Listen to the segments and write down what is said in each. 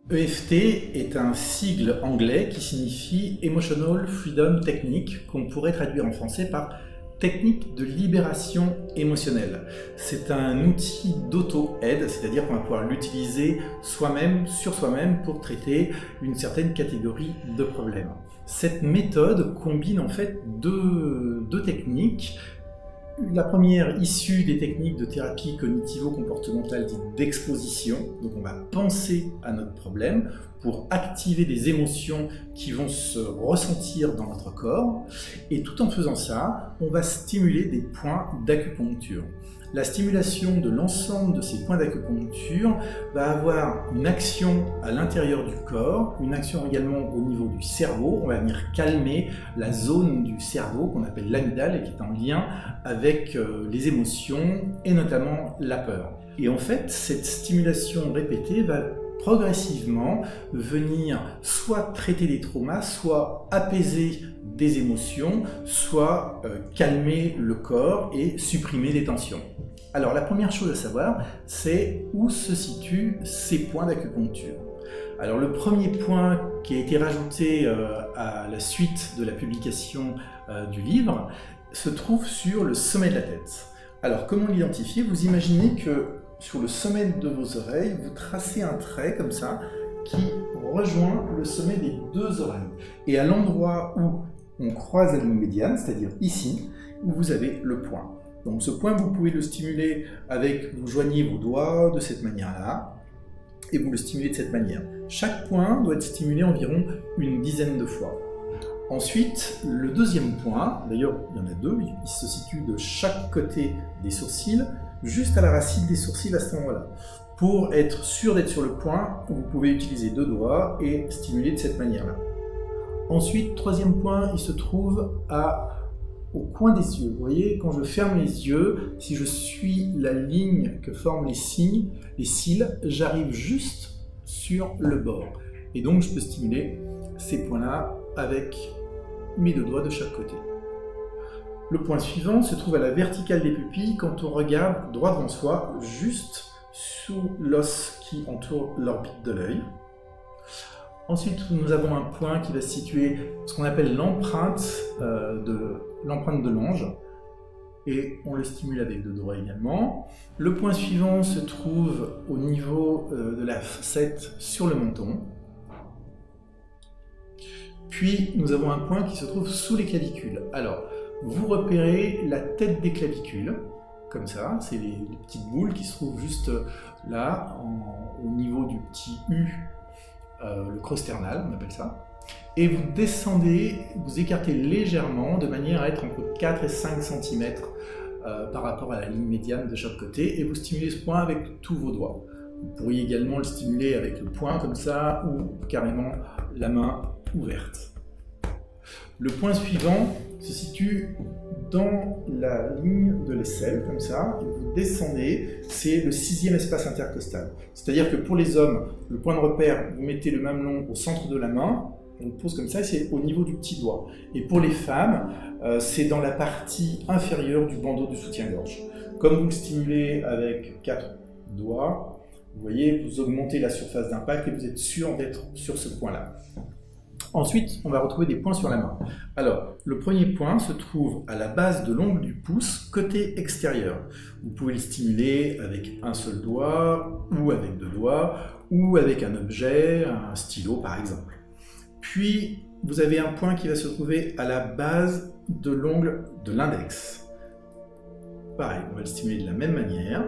EFT est un sigle anglais qui signifie Emotional Freedom Technique, qu'on pourrait traduire en français par technique de libération émotionnelle. C'est un outil d'auto-aide, c'est-à-dire qu'on va pouvoir l'utiliser soi-même, sur soi-même, pour traiter une certaine catégorie de problèmes. Cette méthode combine en fait deux techniques. La première issue des techniques de thérapie cognitivo-comportementale dite d'exposition. Donc on va penser à notre problème pour activer des émotions qui vont se ressentir dans notre corps. Et tout en faisant ça, on va stimuler des points d'acupuncture. La stimulation de l'ensemble de ces points d'acupuncture va avoir une action à l'intérieur du corps, une action également au niveau du cerveau. On va venir calmer la zone du cerveau qu'on appelle l'amygdale et qui est en lien avec les émotions et notamment la peur. Et en fait, cette stimulation répétée va progressivement venir soit traiter des traumas, soit apaiser des émotions, soit calmer le corps et supprimer des tensions. Alors la première chose à savoir, c'est où se situent ces points d'acupuncture. Alors le premier point qui a été rajouté à la suite de la publication du livre se trouve sur le sommet de la tête. Alors comment l'identifier? Vous imaginez que sur le sommet de vos oreilles, vous tracez un trait comme ça qui rejoint le sommet des deux oreilles. Et à l'endroit où on croise la ligne médiane, c'est-à-dire ici, où vous avez le point. Donc ce point, vous pouvez le stimuler vous joignez vos doigts de cette manière-là, et vous le stimulez de cette manière. Chaque point doit être stimulé environ une dizaine de fois. Ensuite, le deuxième point, d'ailleurs il y en a deux, il se situe de chaque côté des sourcils, juste à la racine des sourcils à ce moment-là. Pour être sûr d'être sur le point, vous pouvez utiliser deux doigts et stimuler de cette manière-là. Ensuite, troisième point, il se trouve au coin des yeux. Vous voyez, quand je ferme les yeux, si je suis la ligne que forment les cils, j'arrive juste sur le bord. Et donc, je peux stimuler ces points-là avec mes deux doigts de chaque côté. Le point suivant se trouve à la verticale des pupilles quand on regarde droit devant soi, juste sous l'os qui entoure l'orbite de l'œil. Ensuite, nous avons un point qui va se situer ce qu'on appelle l'empreinte de l'ange, et on le stimule avec deux doigts également. Le point suivant se trouve au niveau de la facette sur le menton. Puis, nous avons un point qui se trouve sous les clavicules. Alors, vous repérez la tête des clavicules, comme ça, c'est les petites boules qui se trouvent juste là, au niveau du petit U, le creux sternal, on appelle ça. Et vous descendez, vous écartez légèrement, de manière à être entre 4 et 5 cm par rapport à la ligne médiane de chaque côté, et vous stimulez ce point avec tous vos doigts. Vous pourriez également le stimuler avec le poing comme ça, ou carrément la main ouverte. Le point suivant se situe dans la ligne de l'aisselle, comme ça, et vous descendez, c'est le 6e espace intercostal. C'est-à-dire que pour les hommes, le point de repère, vous mettez le mamelon au centre de la main, on le pose comme ça, et c'est au niveau du petit doigt. Et pour les femmes, c'est dans la partie inférieure du bandeau du soutien-gorge. Comme vous le stimulez avec 4 doigts, vous voyez, vous augmentez la surface d'impact et vous êtes sûr d'être sur ce point-là. Ensuite, on va retrouver des points sur la main. Alors, le premier point se trouve à la base de l'ongle du pouce, côté extérieur. Vous pouvez le stimuler avec un seul doigt, ou avec deux doigts, ou avec un objet, un stylo par exemple. Puis, vous avez un point qui va se trouver à la base de l'ongle de l'index. Pareil, on va le stimuler de la même manière.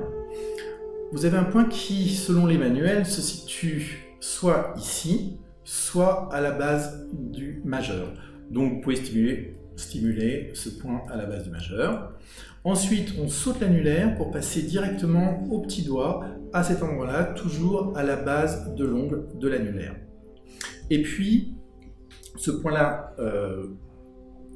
Vous avez un point qui, selon les manuels, se situe soit ici, soit à la base du majeur. Donc vous pouvez stimuler ce point à la base du majeur. Ensuite, on saute l'annulaire pour passer directement au petit doigt, à cet endroit-là, toujours à la base de l'ongle de l'annulaire. Et puis, ce point-là,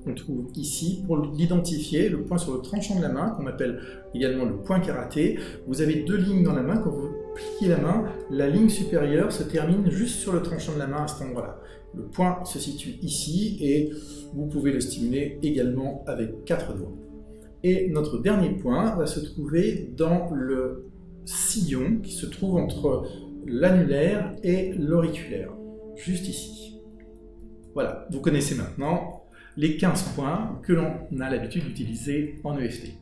on trouve ici, pour l'identifier, le point sur le tranchant de la main, qu'on appelle également le point karaté. Vous avez deux lignes dans la main. Quand vous pliez la main, la ligne supérieure se termine juste sur le tranchant de la main à cet endroit-là. Le point se situe ici et vous pouvez le stimuler également avec 4 doigts. Et notre dernier point va se trouver dans le sillon qui se trouve entre l'annulaire et l'auriculaire, juste ici. Voilà, vous connaissez maintenant les 15 points que l'on a l'habitude d'utiliser en EFT.